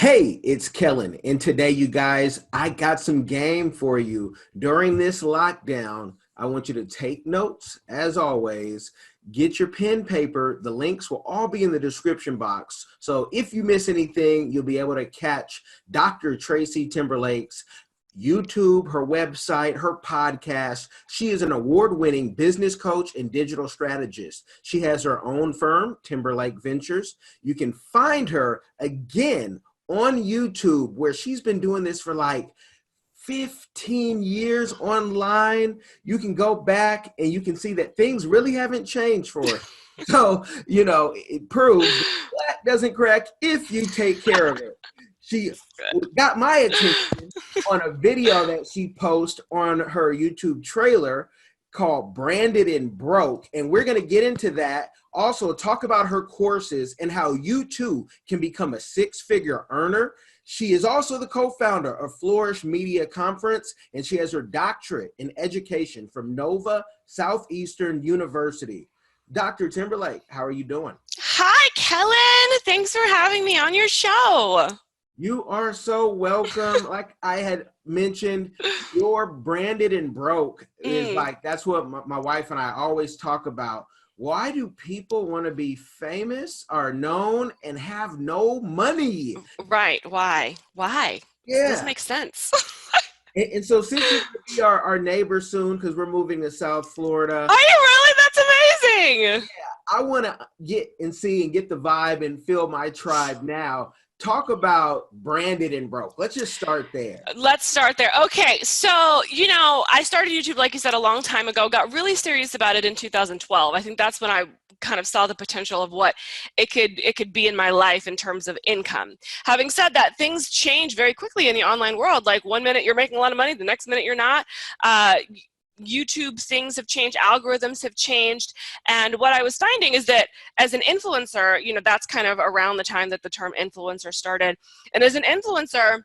Hey, it's Kellen, and today, you guys, I got some game for you. During this lockdown, I want you to take notes, as always. Get your pen, paper. The links will all be in the description box. So if you miss anything, you'll be able to catch Dr. Tracy Timberlake's YouTube, her website, her podcast. She is an award-winning business coach and digital strategist. She has her own firm, Timberlake Ventures. You can find her again on YouTube, where she's been doing this for like 15 years online. You can go back and you can see that things really haven't changed for her. So, it proves that doesn't crack if you take care of it. She got my attention on a video that she posted on her YouTube trailer called Branded and Broke. And we're going to get into that. Also, talk about her courses and how you too can become a six-figure earner. She is also the co-founder of Flourish Media Conference, and she has her doctorate in education from Nova Southeastern University. Dr. Timberlake, how are you doing? Hi, Kellen. Thanks for having me on your show. You are so welcome. Like I had mentioned, your Branded and Broke is like, that's what my wife and I always talk about. Why do people want to be famous or known and have no money? Right. Why? Yeah. This makes sense. And so since you're going to be our neighbor soon, because we're moving to South Florida. Are you really? That's amazing. Yeah, I want to get and see and get the vibe and feel my tribe now. Talk about Branded and Broke. Let's just start there. Let's start there. Okay. So, I started YouTube, like you said, a long time ago, got really serious about it in 2012. I think that's when I kind of saw the potential of what it could be in my life in terms of income. Having said that, things change very quickly in the online world. Like 1 minute you're making a lot of money, the next minute you're not. YouTube things have changed, algorithms have changed. And what I was finding is that as an influencer, that's kind of around the time that the term influencer started. And as an influencer,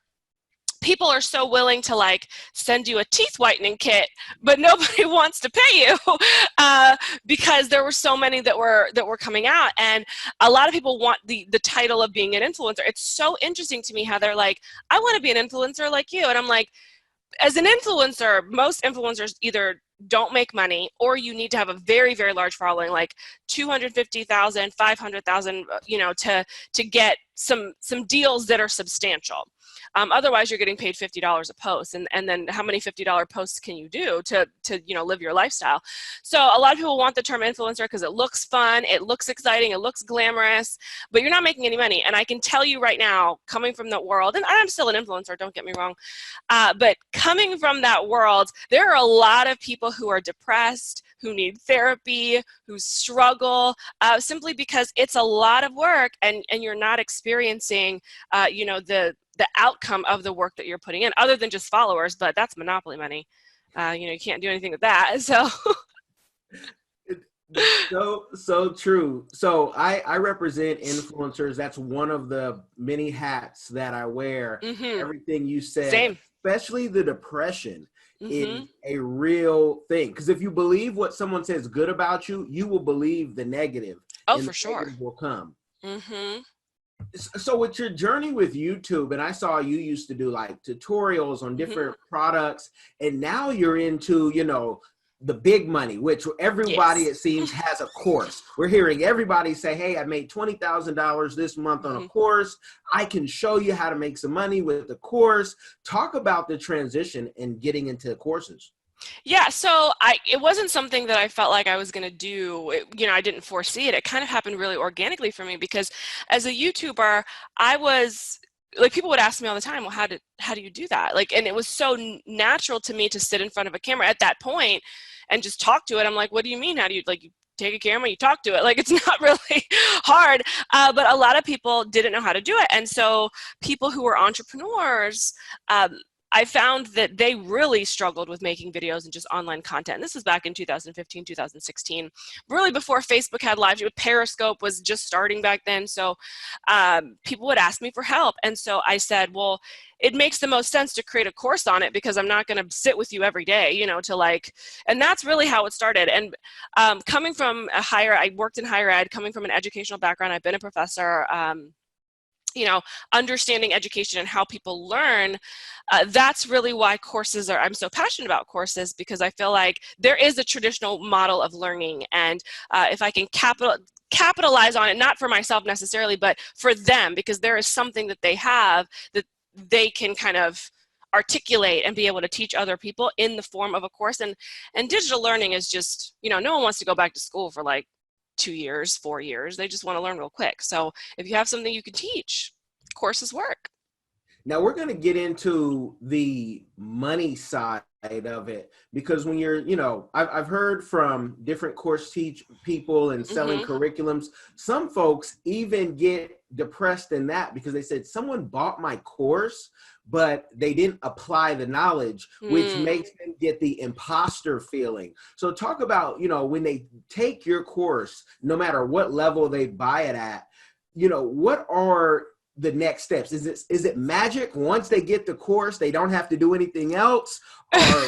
people are so willing to send you a teeth whitening kit, but nobody wants to pay you because there were so many that were coming out. And a lot of people want the title of being an influencer. It's so interesting to me how they're like, I want to be an influencer like you. And I'm like, as an influencer, most influencers either don't make money or you need to have a very, very large following, like 250,000, 500,000, to get some deals that are substantial. Otherwise, you're getting paid $50 a post. And then how many $50 posts can you do to live your lifestyle? So a lot of people want the term influencer because it looks fun, it looks exciting, it looks glamorous, but you're not making any money. And I can tell you right now, coming from that world, and I'm still an influencer, don't get me wrong, but coming from that world, there are a lot of people who are depressed, who need therapy, who struggle, simply because it's a lot of work and you're not experiencing, the outcome of the work that you're putting in, other than just followers, but that's monopoly money. You can't do anything with that. So. So true. So I represent influencers. That's one of the many hats that I wear. Mm-hmm. Everything you said, same. Especially the depression. Mm-hmm. Is a real thing. Because if you believe what someone says good about you, you will believe the negative. Oh, for sure. Negative will come. Mm-hmm. So with your journey with YouTube, and I saw you used to do like tutorials on different products, and now you're into, the big money, which everybody, yes, it seems has a course. We're hearing everybody say, hey, I made $20,000 this month on a course. I can show you how to make some money with the course. Talk about the transition and getting into courses. Yeah, so it wasn't something that I felt like I was going to do. I didn't foresee it. It kind of happened really organically for me because as a YouTuber, I was like, people would ask me all the time, well, how do you do that? And it was so natural to me to sit in front of a camera at that point and just talk to it. I'm like, what do you mean? How do you, you take a camera, you talk to it? It's not really hard. But a lot of people didn't know how to do it. And so people who were entrepreneurs, I found that they really struggled with making videos and just online content. And this was back in 2015, 2016, really before Facebook had live. Periscope was just starting back then. So people would ask me for help. And so I said, well, it makes the most sense to create a course on it because I'm not going to sit with you every day, and that's really how it started. And coming from I worked in higher ed, coming from an educational background, I've been a professor, understanding education and how people learn. That's really why I'm so passionate about courses, because I feel like there is a traditional model of learning, and if I can capitalize on it, not for myself necessarily, but for them, because there is something that they have that they can kind of articulate and be able to teach other people in the form of a course. And digital learning is just, no one wants to go back to school for like 2 years, 4 years. They just want to learn real quick. So if you have something you can teach, courses work. Now we're going to get into the money side of it, because when you're, I've heard from different course people and selling curriculums, some folks even get depressed in that because they said someone bought my course, but they didn't apply the knowledge, which makes them get the imposter feeling. So talk about, when they take your course, no matter what level they buy it at, what are the next steps? Is it magic? Once they get the course, they don't have to do anything else? Or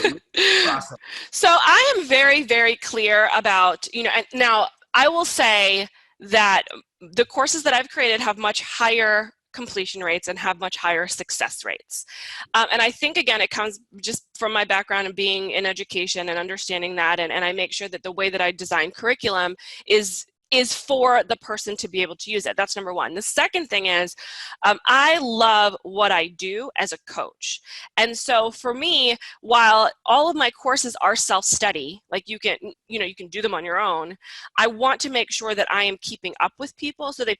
So I am very, very clear about, now I will say that the courses that I've created have much higher completion rates and have much higher success rates. And I think, again, it comes just from my background and being in education and understanding that. And I make sure that the way that I design curriculum is for the person to be able to use it. That's number one. The second thing is, I love what I do as a coach. And so for me, while all of my courses are self-study, like you can do them on your own, I want to make sure that I am keeping up with people so they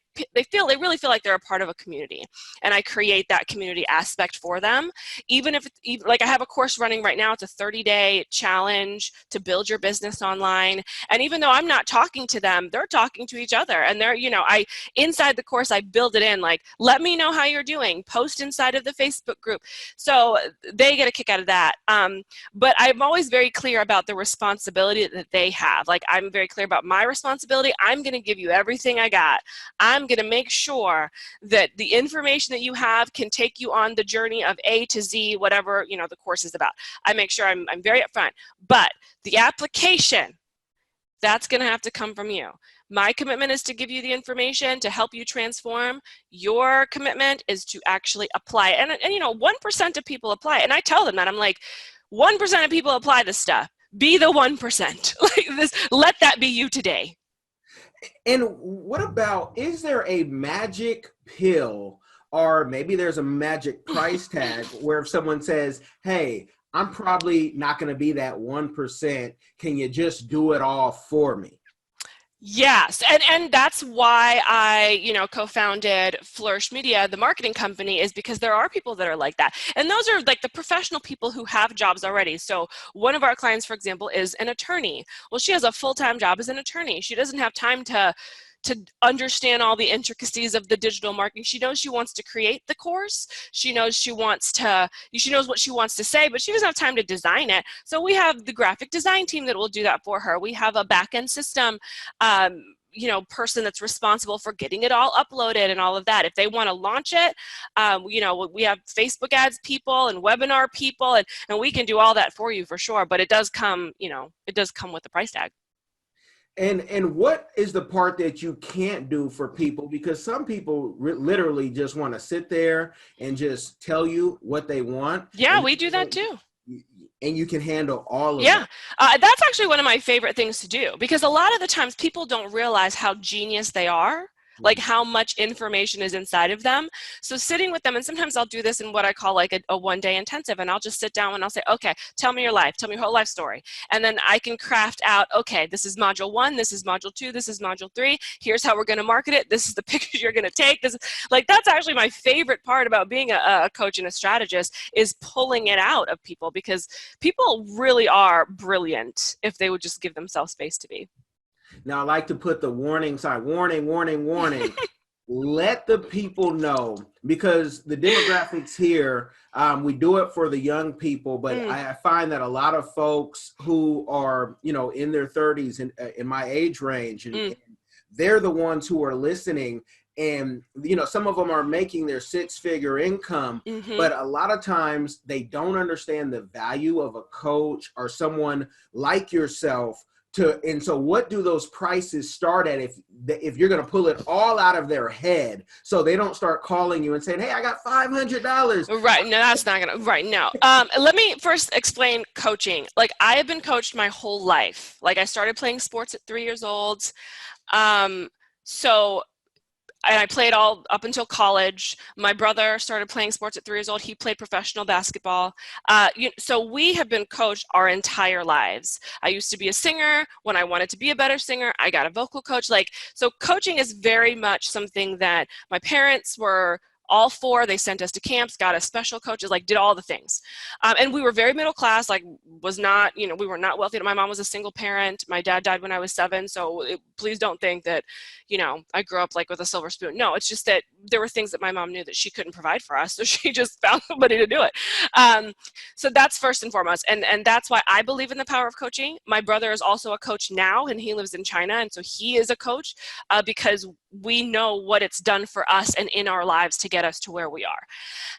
really feel like they're a part of a community. And I create that community aspect for them. Even like I have a course running right now, it's a 30-day challenge to build your business online. And even though I'm not talking to them, they're talking to each other, and they're, inside the course, I build it in, like, let me know how you're doing, post inside of the Facebook group. So they get a kick out of that. But I'm always very clear about the responsibility that they have. Like, I'm very clear about my responsibility. I'm going to give you everything I got. I'm going to make sure that the information that you have can take you on the journey of A to Z, whatever, the course is about. I make sure I'm very upfront. But the application, that's going to have to come from you. My commitment is to give you the information to help you transform. Your commitment is to actually apply it. And 1% of people apply it. And I tell them that. I'm like, 1% of people apply this stuff. Be the 1%. Like this, let that be you today. And what about, is there a magic pill, or maybe there's a magic price tag where if someone says, hey, I'm probably not going to be that 1%. Can you just do it all for me? Yes. And that's why I, co-founded Flourish Media, the marketing company, is because there are people that are like that. And those are like the professional people who have jobs already. So one of our clients, for example, is an attorney. Well, she has a full-time job as an attorney. She doesn't have time to understand all the intricacies of the digital marketing. She knows she wants to create the course. She knows she knows what she wants to say, but she doesn't have time to design it. So we have the graphic design team that will do that for her. We have a back-end system, person that's responsible for getting it all uploaded and all of that. If they want to launch it, we have Facebook ads people and webinar people, and we can do all that for you for sure. But it does come, with the price tag. And what is the part that you can't do for people? Because some people literally just want to sit there and just tell you what they want. Yeah, we do that too. And you can handle all of that. Yeah, that's actually one of my favorite things to do, because a lot of the times people don't realize how genius they are. Like how much information is inside of them. So sitting with them, and sometimes I'll do this in what I call like a one-day intensive, and I'll just sit down and I'll say, okay, tell me your life, tell me your whole life story. And then I can craft out, okay, this is module 1, this is module 2, this is module 3, here's how we're gonna market it, this is the picture you're gonna take. That's actually my favorite part about being a coach and a strategist, is pulling it out of people, because people really are brilliant if they would just give themselves space to be. Now, I like to put the warning sign, warning. Let the people know, because the demographics here, we do it for the young people, but I find that a lot of folks who are, in their 30s and in my age range, and they're the ones who are listening. And, some of them are making their 6-figure income, but a lot of times they don't understand the value of a coach or someone like yourself And so what do those prices start at if you're going to pull it all out of their head so they don't start calling you and saying, hey, I got $500. Right. No, that's not going to, right. No. Let me first explain coaching. Like, I have been coached my whole life. Like, I started playing sports at 3 years old. And I played all up until college. My brother started playing sports at 3 years old. He played professional basketball. So we have been coached our entire lives. I used to be a singer. When I wanted to be a better singer, I got a vocal coach. So coaching is very much something that my parents were all for. They sent us to camps, got us special coaches, did all the things. And we were very middle class, was not, we were not wealthy. My mom was a single parent. My dad died when I was 7. So please don't think that, I grew up with a silver spoon. No, it's just that there were things that my mom knew that she couldn't provide for us. So she just found somebody to do it. So that's first and foremost. And that's why I believe in the power of coaching. My brother is also a coach now, and he lives in China. And so he is a coach because we know what it's done for us and in our lives to get us to where we are.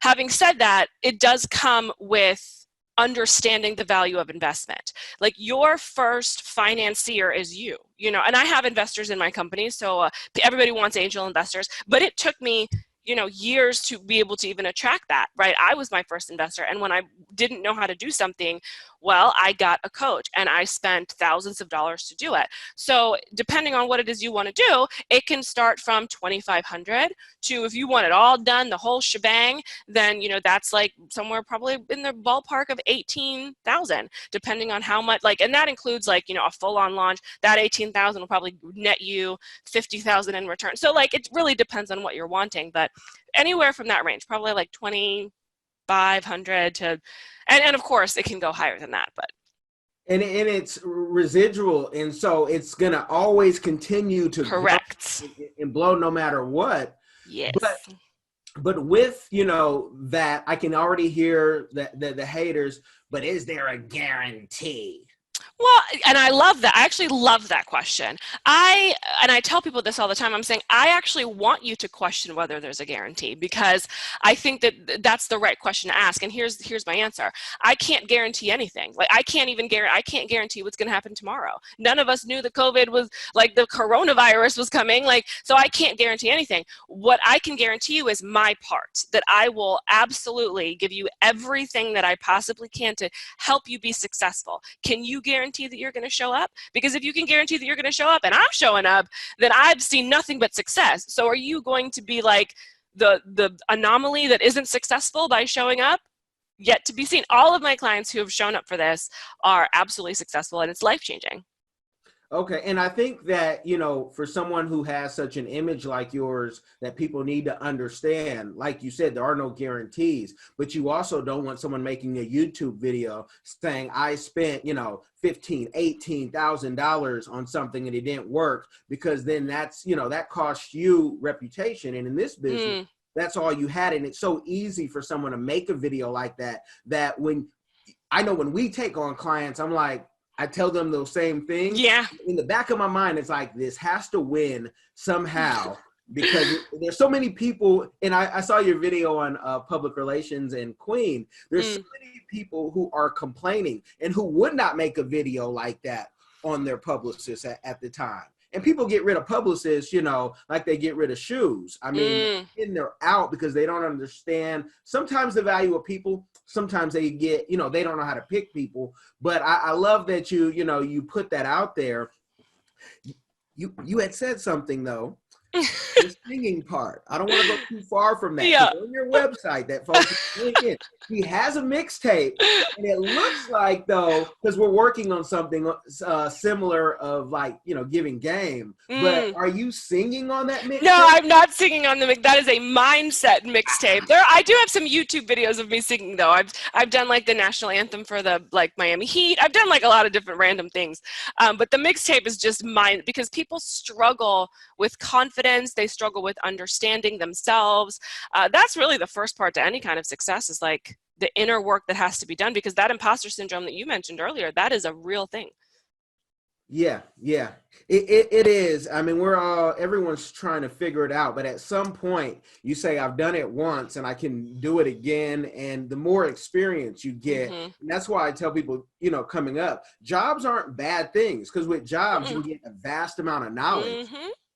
Having said that, it does come with understanding the value of investment. Your first financier is you, and I have investors in my company. So everybody wants angel investors, but it took me years to be able to even attract that, right? I was my first investor. And when I didn't know how to do something, well, I got a coach and I spent thousands of dollars to do it. So depending on what it is you want to do, it can start from $2,500 to, if you want it all done, the whole shebang, then, that's somewhere probably in the ballpark of 18,000, depending on how much, and that includes a full on launch. That 18,000 will probably net you 50,000 in return. So it really depends on what you're wanting, but anywhere from that range, probably 2,500 to, and of course it can go higher than that, but. And it's residual. And so it's going to always continue to correct and blow no matter what. Yes. But with, that I can already hear the haters, but is there a guarantee? Well, and I love that. I actually love that question. I tell people this all the time. I'm saying, I actually want you to question whether there's a guarantee, because I think that that's the right question to ask. And here's my answer. I can't guarantee anything. I can't guarantee what's going to happen tomorrow. None of us knew the COVID was the coronavirus was coming. So I can't guarantee anything. What I can guarantee you is my part, that I will absolutely give you everything that I possibly can to help you be successful. Can you guarantee that you're going to show up? Because if you can guarantee that you're going to show up and I'm showing up, then I've seen nothing but success. So are you going to be the anomaly that isn't successful by showing up? Yet to be seen. All of my clients who have shown up for this are absolutely successful, and it's life-changing. Okay. And I think that, for someone who has such an image like yours, that people need to understand, like you said, there are no guarantees, but you also don't want someone making a YouTube video saying, I spent, $15,000, $18,000 on something and it didn't work, because then that's, that costs you reputation. And in this business, that's all you had. And it's so easy for someone to make a video like that when we take on clients, I tell them those same things. Yeah. In the back of my mind, it's this has to win somehow, because there's so many people. And I saw your video on public relations and Queen. There's so many people who are complaining and who would not make a video like that on their publicist at the time. And people get rid of publicists, like they get rid of shoes. And they're out because they don't understand sometimes the value of people. Sometimes they get, they don't know how to pick people. But I love that you put that out there. You had said something, though. The singing part. I don't want to go too far from that. Yeah. On your website, that folks in. He has a mixtape, and it looks like, though, because we're working on something similar of giving game. But are you singing on that mixtape? No, I'm not singing on the mix. That is a mindset mixtape. I do have some YouTube videos of me singing, though. I've done the national anthem for the Miami Heat. I've done a lot of different random things. But the mixtape is just mine, because people struggle with confidence. They struggle with understanding themselves. That's really the first part to any kind of success, is the inner work that has to be done, because that imposter syndrome that you mentioned earlier, that is a real thing. Yeah, yeah. It is. I mean, everyone's trying to figure it out, but at some point you say, I've done it once and I can do it again. And the more experience you get, and that's why I tell people, coming up, jobs aren't bad things, because with jobs you can get a vast amount of knowledge.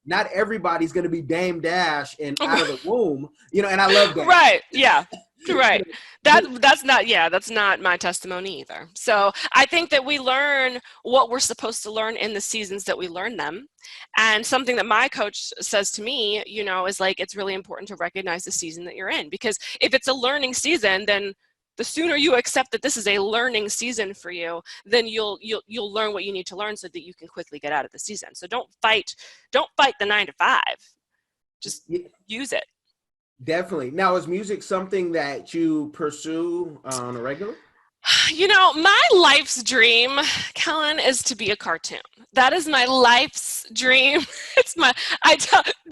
Not everybody's going to be Dame Dash and out of the womb, and I love that. Right. Yeah. Right. That's not my testimony either. So I think that we learn what we're supposed to learn in the seasons that we learn them. And something that my coach says to me, is like, it's really important to recognize the season that you're in, because if it's a learning season, then the sooner you accept that this is a learning season for you, then you'll learn what you need to learn so that you can quickly get out of the season. So don't fight the 9 to 5. Just use it. Definitely. Now, is music something that you pursue on a regular? My life's dream, Kellen, is to be a cartoon. That is my life's dream.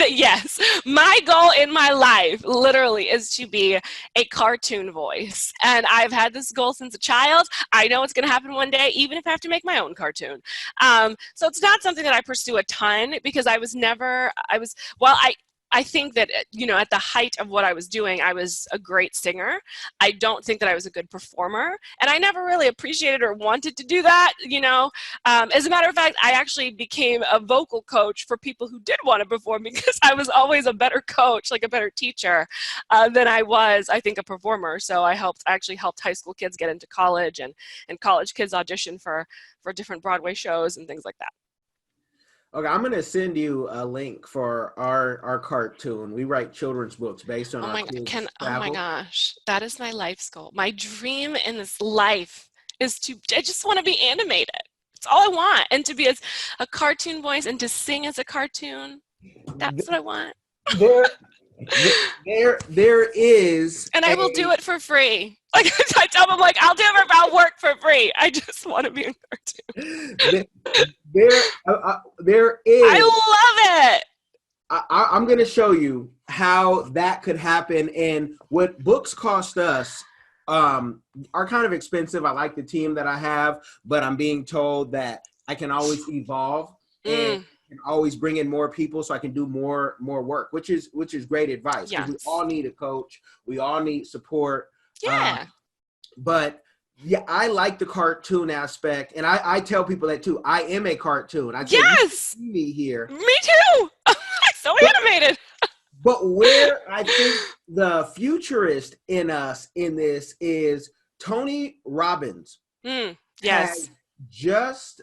Yes, my goal in my life literally is to be a cartoon voice. And I've had this goal since a child. I know it's going to happen one day, even if I have to make my own cartoon. So it's not something that I pursue a ton, because I think that, at the height of what I was doing, I was a great singer. I don't think that I was a good performer, and I never really appreciated or wanted to do that, As a matter of fact, I actually became a vocal coach for people who did want to perform, because I was always a better coach, like a better teacher, than I was, I think, a performer. So I actually helped high school kids get into college, and college kids audition for different Broadway shows and things like that. Okay, I'm going to send you a link for our cartoon. We write children's books based on our kids' travel. Oh my gosh, that is my life's goal. My dream in this life is I just want to be animated. That's all I want. And to be a cartoon voice and to sing as a cartoon. That's what I want. There is. And I will do it for free. Like I tell them, I'll do it, I'll work for free. I just want to be in cartoon. There is. I love it. I'm going to show you how that could happen, and what books cost us are kind of expensive. I like the team that I have, but I'm being told that I can always evolve and always bring in more people so I can do more work, which is great advice. Yes. We all need a coach. We all need support. Yeah. But yeah, I like the cartoon aspect, and I tell people that too. I am a cartoon. Yes. See me here. Me too. So animated. But where I think the futurist in us in this is Tony Robbins. Yes. Has just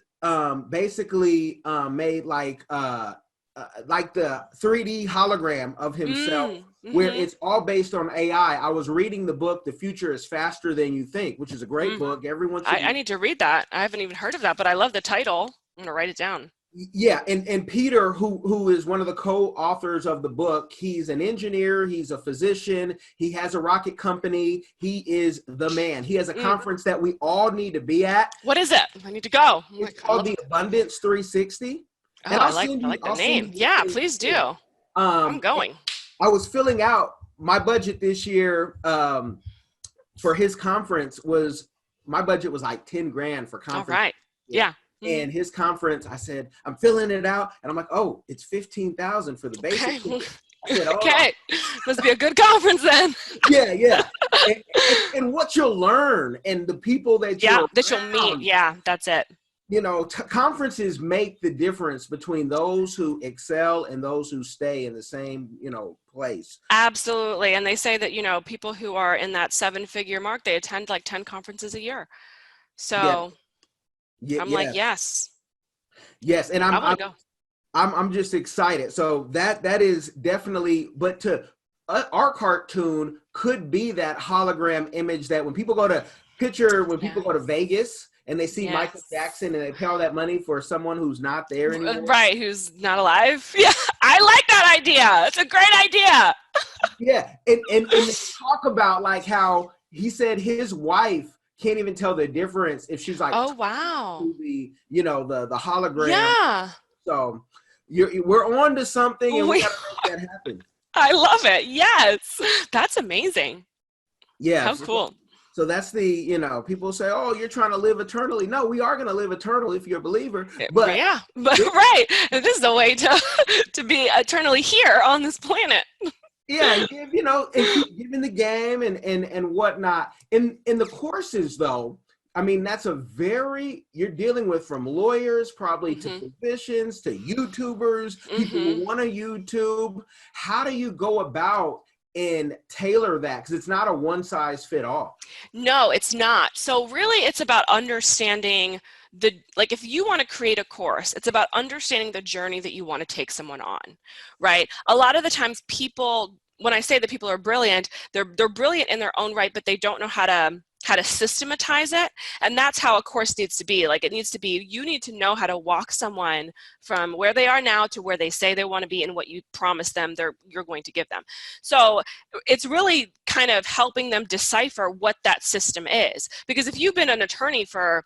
basically made like the 3D hologram of himself, where it's all based on AI. I was reading the book, The Future is Faster Than You Think, which is a great book. Everyone should I need to read that. I haven't even heard of that, but I love the title. I'm going to write it down. Yeah, and Peter, who is one of the co-authors of the book, he's an engineer, he's a physician, he has a rocket company, he is the man. He has a conference that we all need to be at. What is it? I need to go. It's called the Abundance 360. Oh, I like the name. Yeah, please do. I'm going. I was filling out my budget this year for his conference. My budget was like 10 grand for conference. All right. Yeah. And his conference, I said, I'm filling it out. And I'm like, oh, it's 15,000 for the basic. Okay. I said, Okay. Must be a good conference then. Yeah. And what you'll learn and the people that you'll meet. Yeah, that's it. Conferences make the difference between those who excel and those who stay in the same, place. Absolutely. And they say that, people who are in that 7-figure mark, they attend like 10 conferences a year. So I'm like, yes, and I'm just excited. So that is definitely, but our cartoon could be that hologram image that when people go to people go to Vegas and they see Michael Jackson and they pay all that money for someone who's not there anymore. Right, who's not alive. Yeah, I like that idea. It's a great idea. Yeah, and talk about like how he said his wife can't even tell the difference if she's like, oh wow, the the hologram. Yeah. So we're on to something, and we gotta make that happen. I love it. Yes, that's amazing. Yeah. How cool. So that's people say, oh, you're trying to live eternally. No, we are going to live eternally if you're a believer. But yeah, but right. And this is the way to to be eternally here on this planet. Yeah, and keep giving the game and whatnot. In the courses, though, I mean, you're dealing with from lawyers probably to physicians to YouTubers, people who want to YouTube. How do you go about and tailor that? Because it's not a one size fit all. No, it's not. So really it's about understanding if you want to create a course, it's about understanding the journey that you want to take someone on, right? A lot of the times when I say that people are brilliant, they're brilliant in their own right, but they don't know how to systematize it. And that's how a course needs to be. Like, it needs to be, you need to know how to walk someone from where they are now to where they say they want to be and what you promise them you're going to give them. So it's really kind of helping them decipher what that system is. Because if you've been an attorney for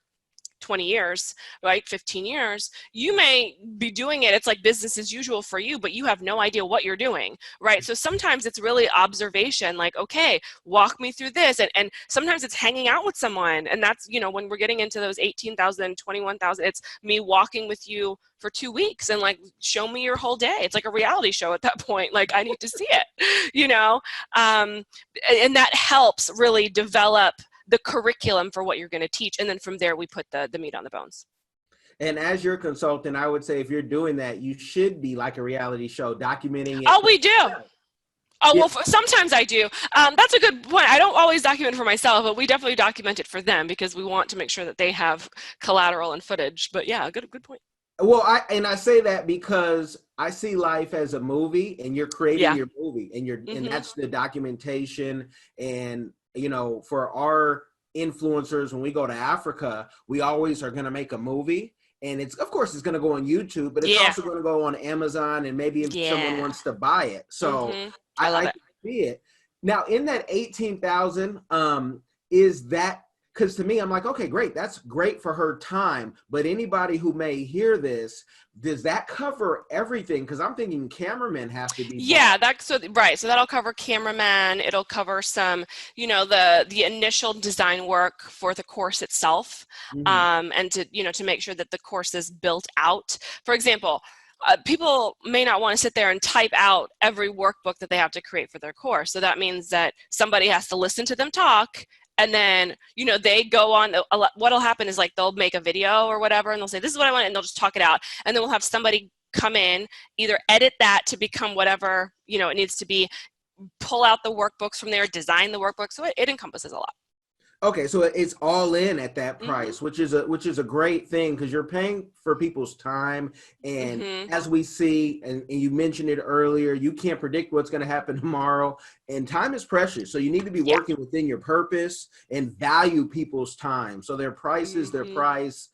20 years, right, 15 years, you may be doing it. It's like business as usual for you, but you have no idea what you're doing, right? So sometimes it's really observation, like, okay, walk me through this. And sometimes it's hanging out with someone. And that's, when we're getting into those 18,000, 21,000, it's me walking with you for 2 weeks and like, show me your whole day. It's like a reality show at that point. Like, I need to see it, and that helps really develop the curriculum for what you're going to teach. And then from there, we put the meat on the bones. And as your consultant, I would say if you're doing that, you should be like a reality show, documenting it. Oh, we do. Oh, yeah. Well, sometimes I do. That's a good point. I don't always document for myself, but we definitely document it for them because we want to make sure that they have collateral and footage. But yeah, good point. Well, I say that because I see life as a movie, and you're creating your movie, and that's the documentation. And for our influencers, when we go to Africa, we always are going to make a movie, and of course it's going to go on YouTube, but it's also going to go on Amazon, and maybe if someone wants to buy it. So I like to see it. Now, in that 18,000, is that, because to me, I'm like, okay, great. That's great for her time. But anybody who may hear this, does that cover everything? Because I'm thinking cameramen have to be. Yeah, right. So that'll cover cameraman. It'll cover some, the initial design work for the course itself, and to make sure that the course is built out. For example, people may not want to sit there and type out every workbook that they have to create for their course. So that means that somebody has to listen to them talk. And then, they go on, what'll happen is like, they'll make a video or whatever, and they'll say, this is what I want, and they'll just talk it out. And then we'll have somebody come in, either edit that to become whatever, it needs to be, pull out the workbooks from there, design the workbook. So it encompasses a lot. Okay, so it's all in at that price, which is a great thing, because you're paying for people's time. And as we see, and you mentioned it earlier, you can't predict what's going to happen tomorrow, and time is precious. So you need to be working within your purpose and value people's time. So their price is their price,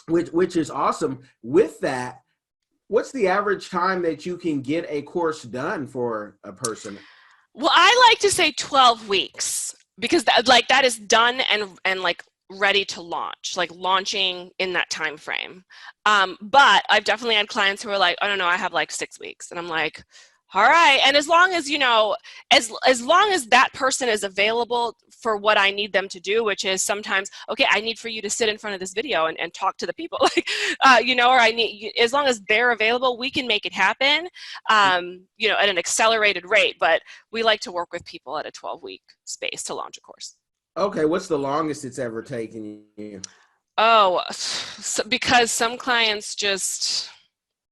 which is awesome. With that, what's the average time that you can get a course done for a person? Well, I like to say 12 weeks. Because that is done and like ready to launch, like launching in that time frame. But I've definitely had clients who are like, oh, no, I have like 6 weeks. And I'm like, all right. And as long as, as long as that person is available for what I need them to do, which is sometimes, okay, I need for you to sit in front of this video and talk to the people, like, or I need, as long as they're available, we can make it happen, at an accelerated rate. But we like to work with people at a 12-week space to launch a course. Okay. What's the longest it's ever taken you? Oh, because some clients just...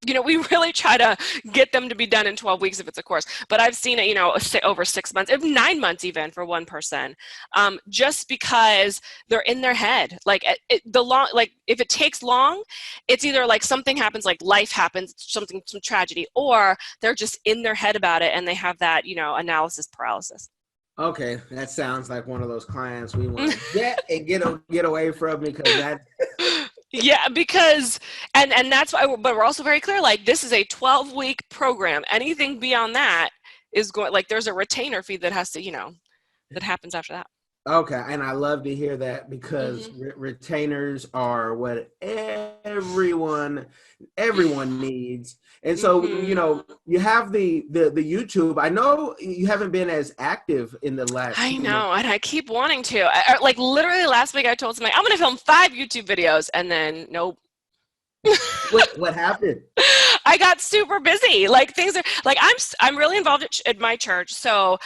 we really try to get them to be done in 12 weeks if it's a course, but I've seen it, over 6 months, 9 months even for one person, just because they're in their head. Like if it takes long, it's either like something happens, like life happens, some tragedy, or they're just in their head about it and they have that, analysis paralysis. Okay, that sounds like one of those clients we want to get away from, because that. Yeah, because, and that's why, but we're also very clear, like, this is a 12-week program. Anything beyond that is going, like, there's a retainer fee that has to, that happens after that. Okay, and I love to hear that because Hmm. retainers are what everyone needs. And so, Hmm. you have the YouTube. I know you haven't been as active in the last I few months. know, and I keep wanting to. Like literally last week, I told somebody I'm going to film 5 YouTube videos, and then nope. What happened? I got super busy. Like things are like I'm really involved at my church, so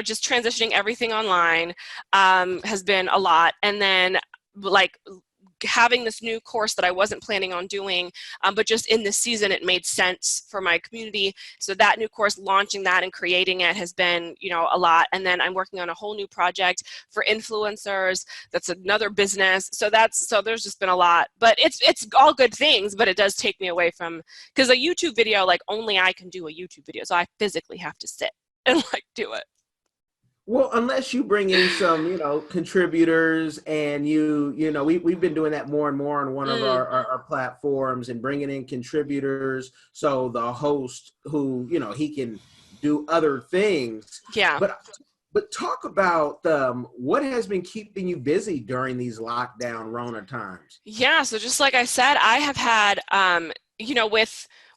just transitioning everything online has been a lot, and then like having this new course that I wasn't planning on doing, but just in this season it made sense for my community. So that new course, launching that and creating it has been, a lot. And then I'm working on a whole new project for influencers. That's another business. So there's just been a lot, but it's all good things, but it does take me away from, because a YouTube video, like only I can do a YouTube video. So I physically have to sit and like do it. Well, unless you bring in some, contributors, and we've been doing that more and more on one of Mm, our platforms, and bringing in contributors. So the host who, he can do other things, yeah. but talk about what has been keeping you busy during these lockdown Rona times. Yeah, so just like I said, I have had,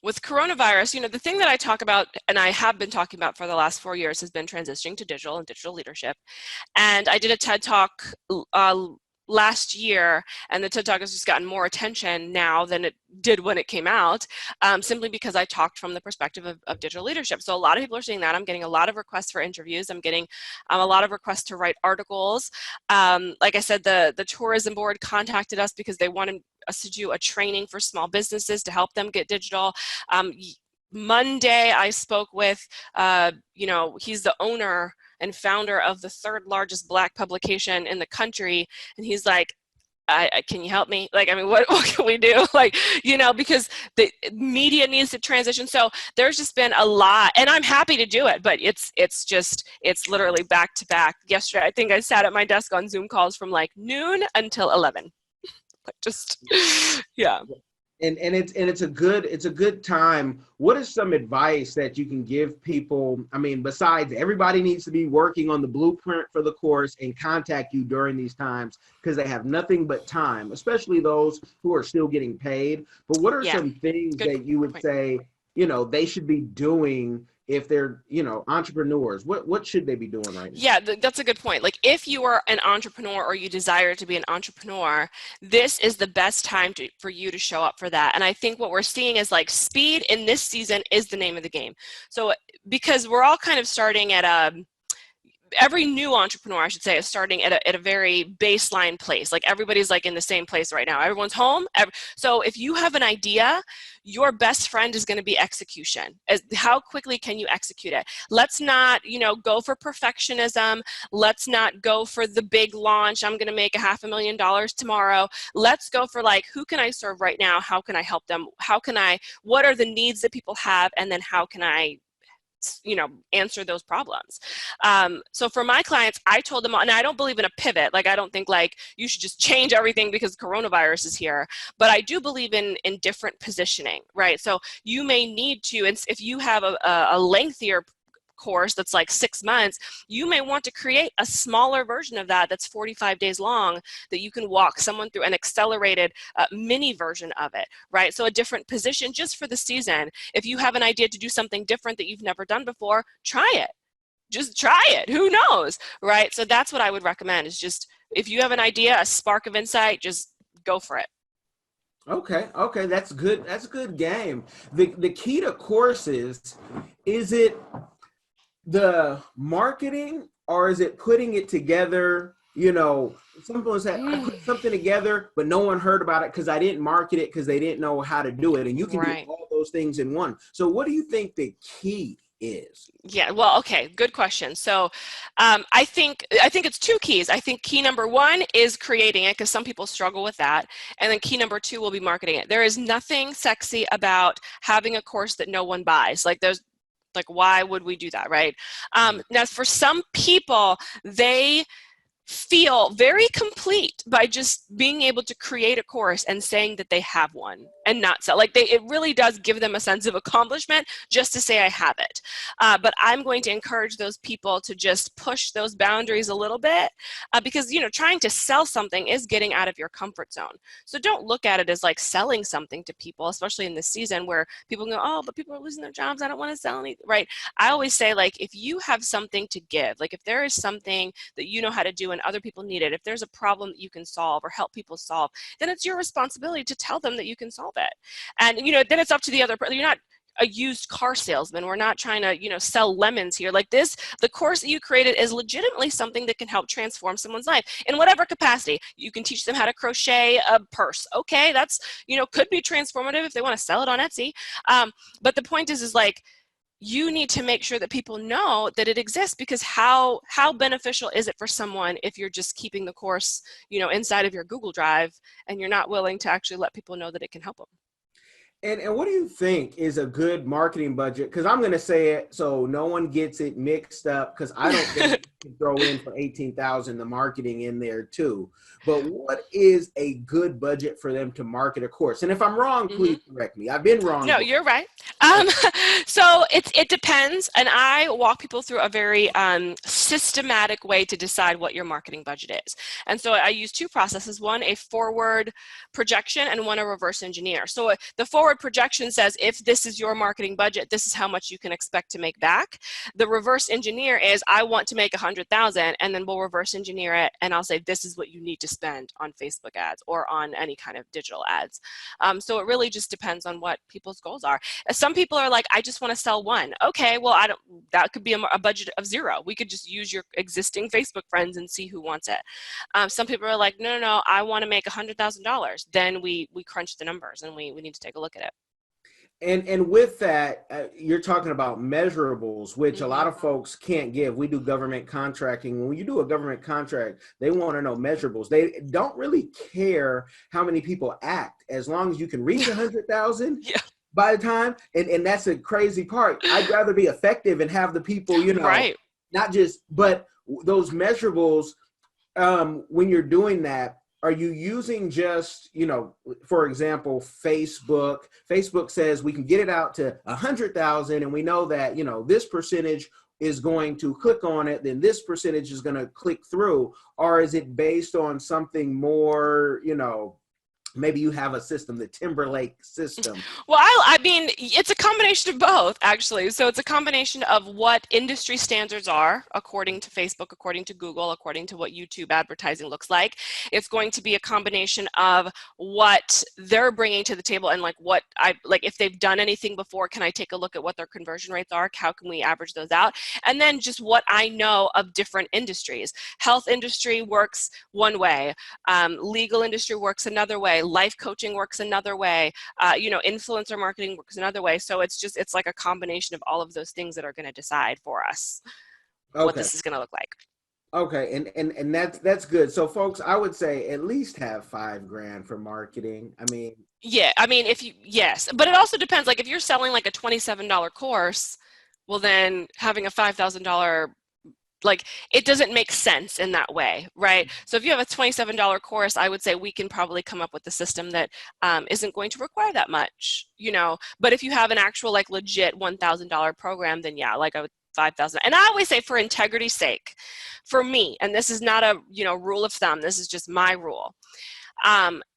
with coronavirus, the thing that I talk about and I have been talking about for the last 4 years has been transitioning to digital and digital leadership. And I did a TED Talk last year, and the TED Talk has just gotten more attention now than it did when it came out, simply because I talked from the perspective of digital leadership. So a lot of people are seeing that. I'm getting a lot of requests for interviews. I'm getting a lot of requests to write articles. Like I said, the tourism board contacted us because they wanted us to do a training for small businesses to help them get digital. Monday, I spoke with, he's the owner and founder of the third largest Black publication in the country. And he's like, can you help me? Like, I mean, what can we do? Like, because the media needs to transition. So there's just been a lot, and I'm happy to do it, but it's literally back to back. Yesterday, I think I sat at my desk on Zoom calls from like noon until 11. Like just, yeah. And it's a good time. What is some advice that you can give people? I mean, besides everybody needs to be working on the blueprint for the course and contact you during these times because they have nothing but time, especially those who are still getting paid. But what are Yeah. some things Good that you would point. say, they should be doing if they're, entrepreneurs? What should they be doing right now? Yeah, that's a good point. Like if you are an entrepreneur or you desire to be an entrepreneur, this is the best time for you to show up for that. And I think what we're seeing is like speed in this season is the name of the game. So because we're all kind of starting at every new entrepreneur, I should say, is starting at a very baseline place. Like everybody's like in the same place right now. Everyone's home. So if you have an idea, your best friend is going to be execution. How quickly can you execute it? Let's not, go for perfectionism. Let's not go for the big launch. I'm going to make $500,000 tomorrow. Let's go for like, who can I serve right now? How can I help them? What are the needs that people have? And then how can I answer those problems. So for my clients, I told them, and I don't believe in a pivot. Like I don't think like you should just change everything because coronavirus is here. But I do believe in different positioning, right? So you may need to, and if you have a lengthier course that's like 6 months, you may want to create a smaller version of that that's 45 days long that you can walk someone through an accelerated mini version of it, right? So a different position just for the season. If you have an idea to do something different that you've never done before, try it. Just try it. Who knows, right? So that's what I would recommend is just if you have an idea, a spark of insight, just go for it. Okay, that's good. That's a good game. The key to courses, is it the marketing, or is it putting it together? Some people say I put something together, but no one heard about it because I didn't market it because they didn't know how to do it. And you can do Right. all those things in one. So what do you think the key is? Yeah, well, okay, good question. So I think it's two keys. I think key number one is creating it because some people struggle with that. And then key number two will be marketing it. There is nothing sexy about having a course that no one buys. Like, why would we do that, right? Now, for some people, they feel very complete by just being able to create a course and saying that they have one. and not sell. Like it really does give them a sense of accomplishment just to say I have it. But I'm going to encourage those people to just push those boundaries a little bit because, trying to sell something is getting out of your comfort zone. So don't look at it as like selling something to people, especially in this season where people go, oh, but people are losing their jobs. I don't want to sell anything, right? I always say, like, if you have something to give, like if there is something that you know how to do and other people need it, if there's a problem that you can solve or help people solve, then it's your responsibility to tell them that you can solve it. And, then it's up to the other person. You're not a used car salesman. We're not trying to, sell lemons here. Like the course that you created is legitimately something that can help transform someone's life in whatever capacity. You can teach them how to crochet a purse. Okay, that's, could be transformative if they want to sell it on Etsy. But the point is like, you need to make sure that people know that it exists, because how beneficial is it for someone if you're just keeping the course, inside of your Google Drive and you're not willing to actually let people know that it can help them? And what do you think is a good marketing budget? Because I'm going to say it so no one gets it mixed up, because I don't think you can throw in for 18,000 the marketing in there too. But what is a good budget for them to market a course? And if I'm wrong, please correct me. I've been wrong. No, you're right. So it depends. And I walk people through a very systematic way to decide what your marketing budget is. And so I use two processes, one, a forward projection, and one, a reverse engineer. So the forward projection says, if this is your marketing budget, this is how much you can expect to make back. The reverse engineer is, I want to make 100,000, and then we'll reverse engineer it. And I'll say, this is what you need to spend on Facebook ads or on any kind of digital ads. So it really just depends on what people's goals are. Some people are like, I just want to sell one. Okay, well, that could be a budget of 0. We could just use your existing Facebook friends and see who wants it. Some people are like, no, I want to make $100,000. Then we crunch the numbers and we need to take a look at it. And with that, you're talking about measurables, which a lot of folks can't give. We do government contracting. When you do a government contract, they want to know measurables. They don't really care how many people act, as long as you can reach 100,000 by the time. And that's a crazy part. I'd rather be effective and have the people, right. Not just, but those measurables, when you're doing that, are you using just, for example, Facebook? Facebook says we can get it out to 100,000, and we know that, this percentage is going to click on it, then this percentage is going to click through? Or is it based on something more, maybe you have a system, the Timberlake system? Well, I mean, it's a combination of both, actually. So it's a combination of what industry standards are, according to Facebook, according to Google, according to what YouTube advertising looks like. It's going to be a combination of what they're bringing to the table and if they've done anything before, can I take a look at what their conversion rates are? How can we average those out? And then just what I know of different industries. Health industry works one way. Legal industry works another way. Life coaching works another way. Influencer marketing works another way. So it's like a combination of all of those things that are going to decide for us what this is going to look like. Okay. And that's good. So folks, I would say at least have $5,000 for marketing. Yes, but it also depends. Like if you're selling like a $27 course, well then having a $5,000, it doesn't make sense in that way, right? So if you have a $27 course, I would say we can probably come up with a system that isn't going to require that much, But if you have an actual legit $1,000 program, then like I would 5,000. And I always say, for integrity's sake, for me, and this is not a rule of thumb, this is just my rule.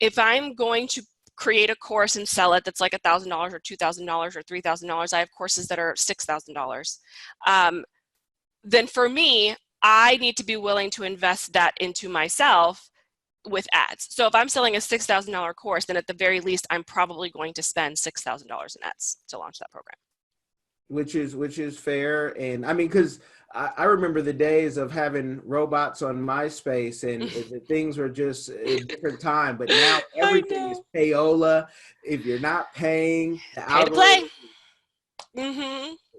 If I'm going to create a course and sell it that's like $1,000 or $2,000 or $3,000, I have courses that are $6,000. Then for me, I need to be willing to invest that into myself with ads. So if I'm selling a $6,000 course, then at the very least, I'm probably going to spend $6,000 in ads to launch that program. Which is fair. And I mean, because I remember the days of having robots on MySpace, and things were just a different time. But now everything is payola. If you're not paying, the pay to play.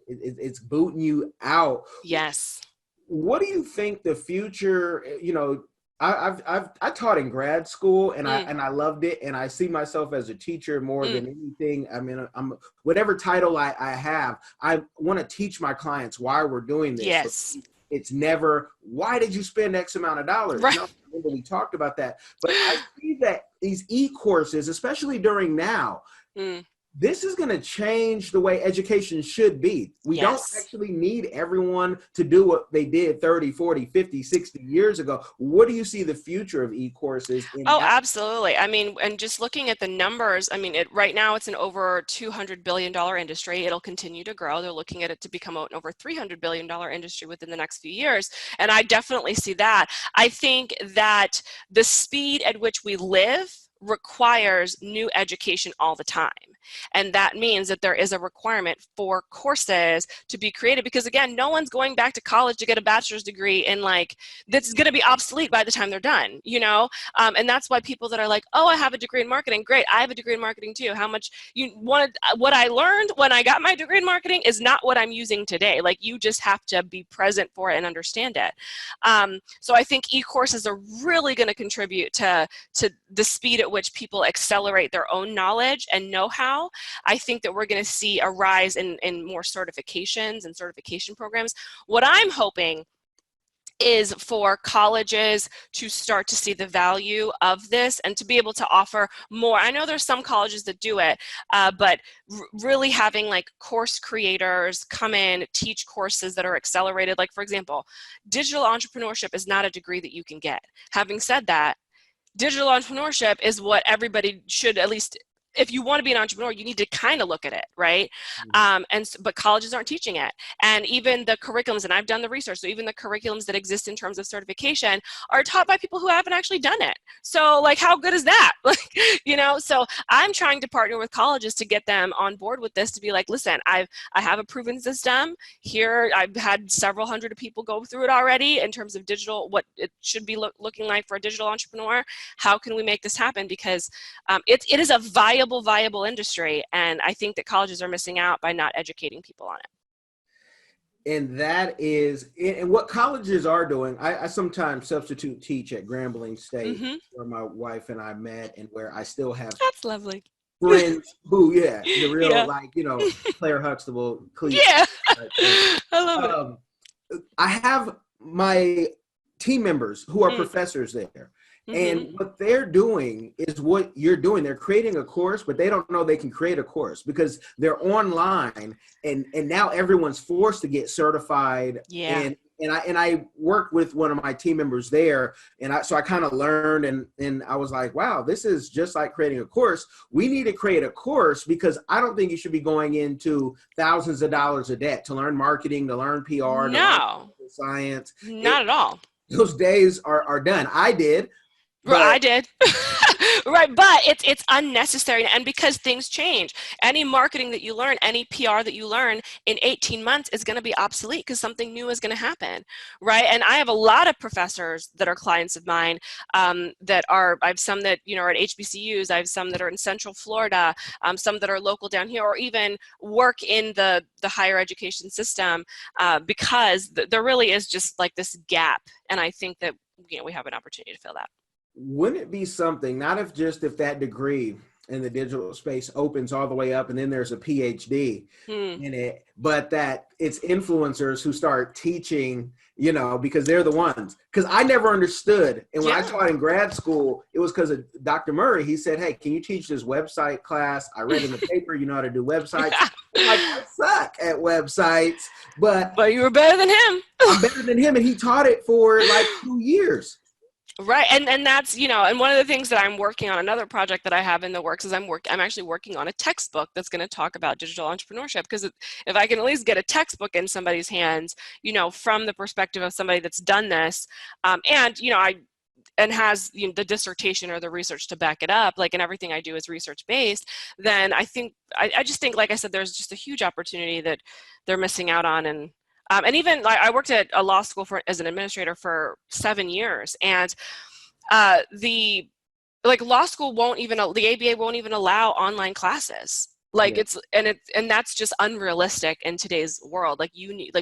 It's booting you out. Yes. What do you think the future? I taught in grad school, and I loved it, and I see myself as a teacher more than anything. I mean, I'm whatever title I have, I want to teach my clients why we're doing this. Yes. So it's never, why did you spend X amount of dollars? Right. No, I remember we talked about that, but I see that these e-courses, especially during now, Mm. This is going to change the way education should be. We don't Yes. actually need everyone to do what they did 30, 40, 50, 60 years ago. What do you see the future of e-courses in Oh, that? absolutely. I mean, and just looking at the numbers, I mean, right now it's an over $200 billion industry. It'll continue to grow. They're looking at it to become an over $300 billion industry within the next few years. And I definitely see that. I think that the speed at which we live requires new education all the time. And that means that there is a requirement for courses to be created, because again, no one's going back to college to get a bachelor's degree and like, that's going to be obsolete by the time they're done, you know? And that's why people that are like, oh, I have a degree in marketing. Great. I have a degree in marketing too. How much you wanted, what I learned when I got my degree in marketing is not what I'm using today. Like, you just have to be present for it and understand it. So I think e-courses are really going to contribute to the speed at which people accelerate their own knowledge and know-how. I think that we're going to see a rise in more certifications and certification programs. What I'm hoping is for colleges to start to see the value of this and to be able to offer more. I know there's some colleges that do it, but really having like course creators come in, teach courses that are accelerated. Like, for example, digital entrepreneurship is not a degree that you can get. Having said that, digital entrepreneurship is what everybody should, at least if you want to be an entrepreneur, you need to kind of look at it, right? But colleges aren't teaching it. And even the curriculums, and I've done the research, so even the curriculums that exist in terms of certification are taught by people who haven't actually done it. So like, how good is that? Like, you know, so I'm trying to partner with colleges to get them on board with this, to be like, listen, I have a proven system here. I've had several hundred people go through it already in terms of digital, what it should be looking like for a digital entrepreneur. How can we make this happen? Because it is a viable industry, and I think that colleges are missing out by not educating people on it. And that is, and what colleges are doing, I sometimes substitute teach at Grambling State, where my wife and I met, and where I still have That's lovely. friends who, the real, like, you know, Claire Huxtable, Cleveland. Yeah, I love it. I have my team members who are professors there. And what they're doing is what you're doing. They're creating a course, but they don't know they can create a course because they're online, and now everyone's forced to get certified. Yeah. And I worked with one of my team members there, and so I kind of learned, and I was like, wow, this is just like creating a course. We need to create a course, because I don't think you should be going into thousands of dollars of debt to learn marketing, to learn PR, no, to learn science. Not at all. Those days are done. I did. I did. Right, but it's unnecessary, and because things change. Any marketing that you learn, any PR that you learn in 18 months is going to be obsolete, because something new is going to happen, right? And I have a lot of professors that are clients of mine I have some that, you know, are at HBCUs. I have some that are in Central Florida, some that are local down here, or even work in the higher education system, because there really is just like this gap, and I think that, you know, we have an opportunity to fill that. Wouldn't it be something, not if that degree in the digital space opens all the way up and then there's a PhD in it, but that it's influencers who start teaching, you know, because they're the ones. Because I never understood. And when I taught in grad school, it was because of Dr. Murray. He said, hey, can you teach this website class? I read in the paper, you know how to do websites. I'm like, I suck at websites. But you were better than him. I'm better than him. And he taught it for like 2 years. Right. And that's, you know, and one of the things that I'm working on, another project that I have in the works, is I'm actually working on a textbook that's going to talk about digital entrepreneurship. Because if I can at least get a textbook in somebody's hands, you know, from the perspective of somebody that's done this, and, you know, and has, you know, the dissertation or the research to back it up, like, and everything I do is research based, then I think, I just think, like I said, there's just a huge opportunity that they're missing out on. And even like, I worked at a law school as an administrator for 7 years, and the law school the ABA won't even allow online classes. Like and that's just unrealistic in today's world. Like,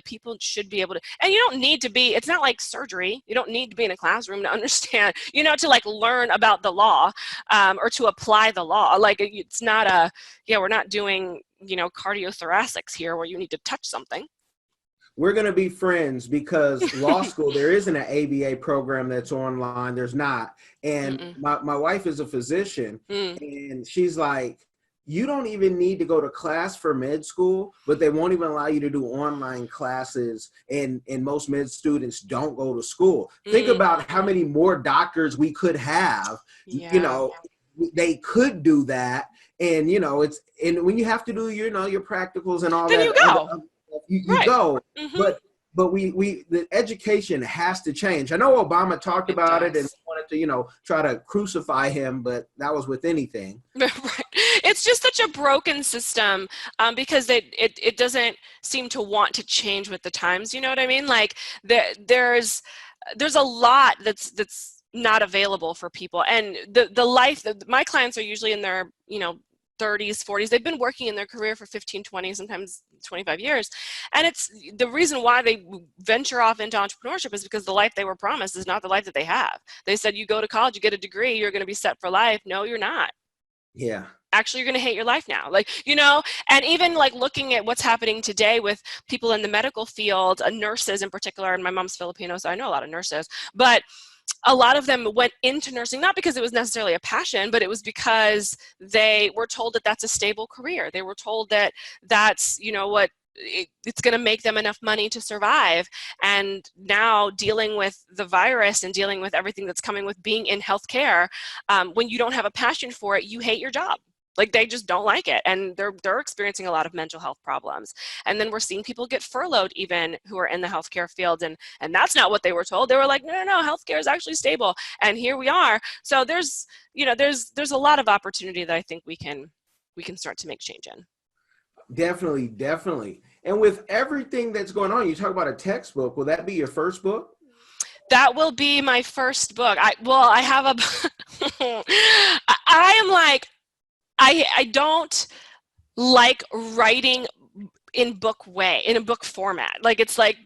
people should be able to, and you don't need to be, it's not like surgery. You don't need to be in a classroom to understand, you know, to like learn about the law, or to apply the law. Like, it's not we're not doing, you know, cardiothoracics here where you need to touch something. We're going to be friends, because law school, there isn't an ABA program that's online. There's not. And my wife is a physician, and she's like, you don't even need to go to class for med school, but they won't even allow you to do online classes. And most med students don't go to school. Think about how many more doctors we could have, you know, they could do that. And, you know, and when you have to do, you know, your practicals and all then that, you go. You go, but the education has to change. I know Obama talked about it and wanted to, you know, try to crucify him, but that was with anything. Right. It's just such a broken system because it doesn't seem to want to change with the times. You know what I mean? Like there's a lot that's not available for people, and the life that my clients are usually in their, you know, 30s, 40s. They've been working in their career for 15, 20, sometimes 25 years. And it's the reason why they venture off into entrepreneurship is because the life they were promised is not the life that they have. They said, you go to college, you get a degree, you're going to be set for life. No, you're not. Yeah. Actually, you're going to hate your life now. Like, you know, and even like looking at what's happening today with people in the medical field, nurses in particular, and my mom's Filipino, so I know a lot of nurses, but a lot of them went into nursing, not because it was necessarily a passion, but it was because they were told that that's a stable career. They were told that that's, you know, what it's going to make them enough money to survive. And now dealing with the virus and dealing with everything that's coming with being in healthcare, when you don't have a passion for it, you hate your job. Like they just don't like it, and they're experiencing a lot of mental health problems. And then we're seeing people get furloughed, even who are in the healthcare field, and that's not what they were told. They were like, no, healthcare is actually stable, and here we are. So there's a lot of opportunity that I think we can start to make change in. Definitely. And with everything that's going on, you talk about a textbook. Will that be your first book? That will be my first book. I have a. I am like. I don't like writing in a book format. Like it's like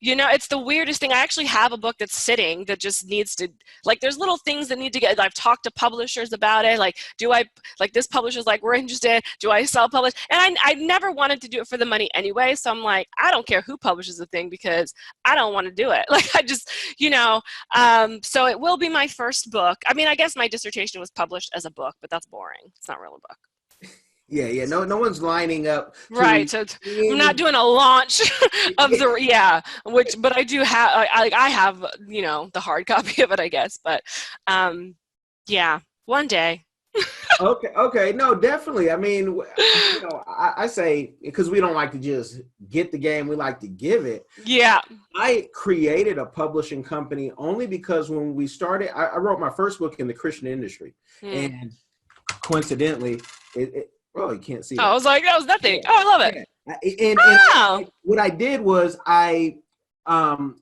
it's the weirdest thing. I actually have a book that's sitting that just needs to, like, there's little things that need to get, I've talked to publishers about it. Like, this publisher's like, we're interested. Do I self-publish? And I never wanted to do it for the money anyway. So I'm like, I don't care who publishes the thing because I don't want to do it. Like I just, so it will be my first book. I mean, I guess my dissertation was published as a book, but that's boring. It's not really a book. Yeah. No one's lining up. Right. So I'm not doing a launch of but I do have, I have, the hard copy of it, I guess. But one day. Okay. No, definitely. I mean, I say, because we don't like to just get the game, we like to give it. Yeah. I created a publishing company only because when we started, I wrote my first book in the Christian industry. And coincidentally, you can't see it. I was like, that was nothing. Oh, I love it. And what I did was the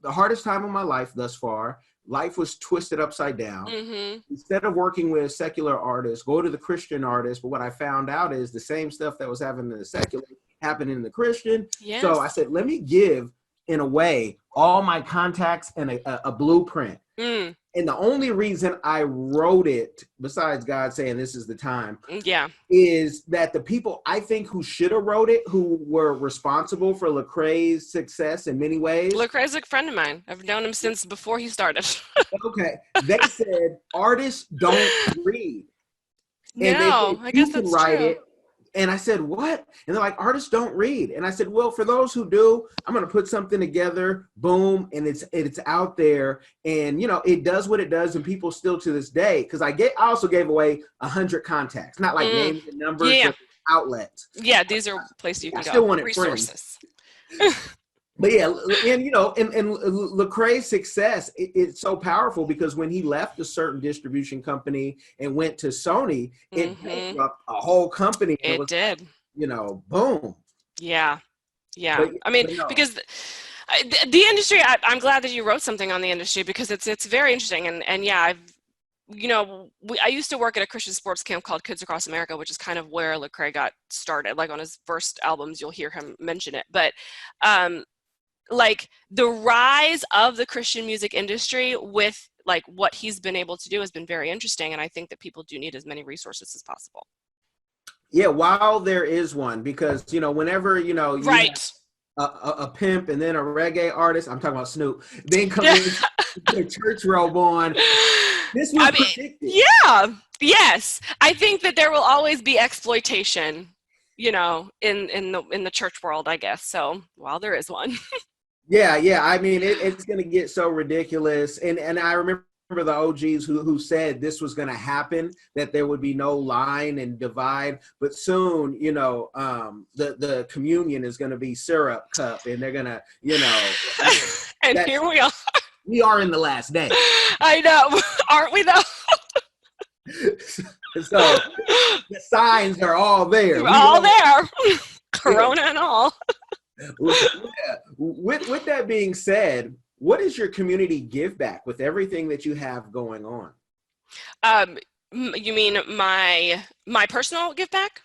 hardest time of my life thus far, life was twisted upside down. Mm-hmm. Instead of working with secular artists, go to the Christian artists. But what I found out is the same stuff that was happening in the secular happened in the Christian. Yes. So I said, let me give, in a way, all my contacts and a blueprint. Mm. And the only reason I wrote it, besides God saying this is the time, is that the people I think who should have wrote it, who were responsible for Lecrae's success in many ways. Lecrae's a friend of mine. I've known him since before he started. Okay. They said artists don't read. And I guess that's write true. It. And I said, what? And they're like, artists don't read. And I said, well, for those who do, I'm going to put something together, boom, and it's out there. And, it does what it does. And people still to this day, because I also gave away 100 contacts, not like names and numbers, but outlets. Yeah, these are places you can go. I still wanted resources. But and Lecrae's success, it's so powerful because when he left a certain distribution company and went to Sony, it made up a whole company. It did. Boom. Yeah. Because the industry, I'm glad that you wrote something on the industry because it's very interesting. And I used to work at a Christian sports camp called Kids Across America, which is kind of where Lecrae got started. Like on his first albums, you'll hear him mention it. But like the rise of the Christian music industry with like what he's been able to do has been very interesting. And I think that people do need as many resources as possible. Yeah, while there is one, because, whenever, you right. A pimp and then a reggae artist, I'm talking about Snoop, then comes in a church robe on, This was predicted. Yeah, yes. I think that there will always be exploitation, in the church world, I guess. So, well, there is one. Yeah. I mean, it's going to get so ridiculous. And I remember the OGs who said this was going to happen, that there would be no line and divide. But soon, the communion is going to be syrup cup, and they're going to, And here we are. We are in the last day. I know. Aren't we, though? So the signs are all there. All there. Corona and all. With that being said, what is your community give back with everything that you have going on? You mean my personal give back?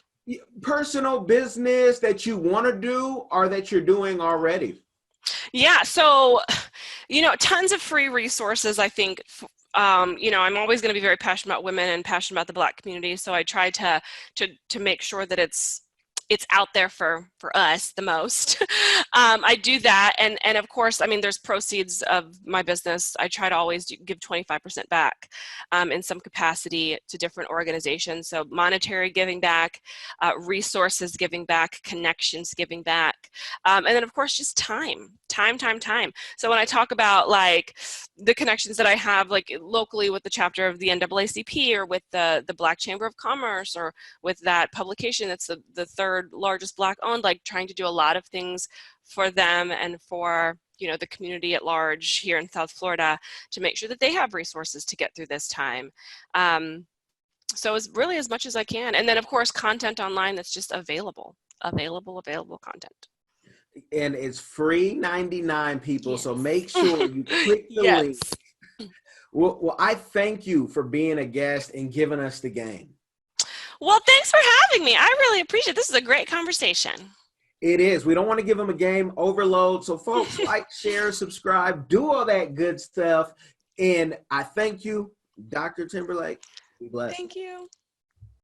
Personal business that you want to do or that you're doing already? Yeah. So, tons of free resources, I think. I'm always going to be very passionate about women and passionate about the Black community. So I try to make sure that it's out there for us the most. I do that. And of course, there's proceeds of my business. I try to always give 25% back in some capacity to different organizations. So monetary giving back, resources giving back, connections giving back. And then of course, just time. So when I talk about like the connections that I have like locally with the chapter of the NAACP or with the Black Chamber of Commerce or with that publication that's the third largest Black owned, like trying to do a lot of things for them and for the community at large here in South Florida to make sure that they have resources to get through this time. So it's really as much as I can. And then of course content online that's just available content. And it's free 99, people. Yes. So make sure you click the link. Well, I thank you for being a guest and giving us the game. Well, thanks for having me. I really appreciate it. This is a great conversation. It is. We don't want to give them a game overload. So folks, like, share, subscribe, do all that good stuff. And I thank you, Dr. Timberlake. Be blessed. Thank you.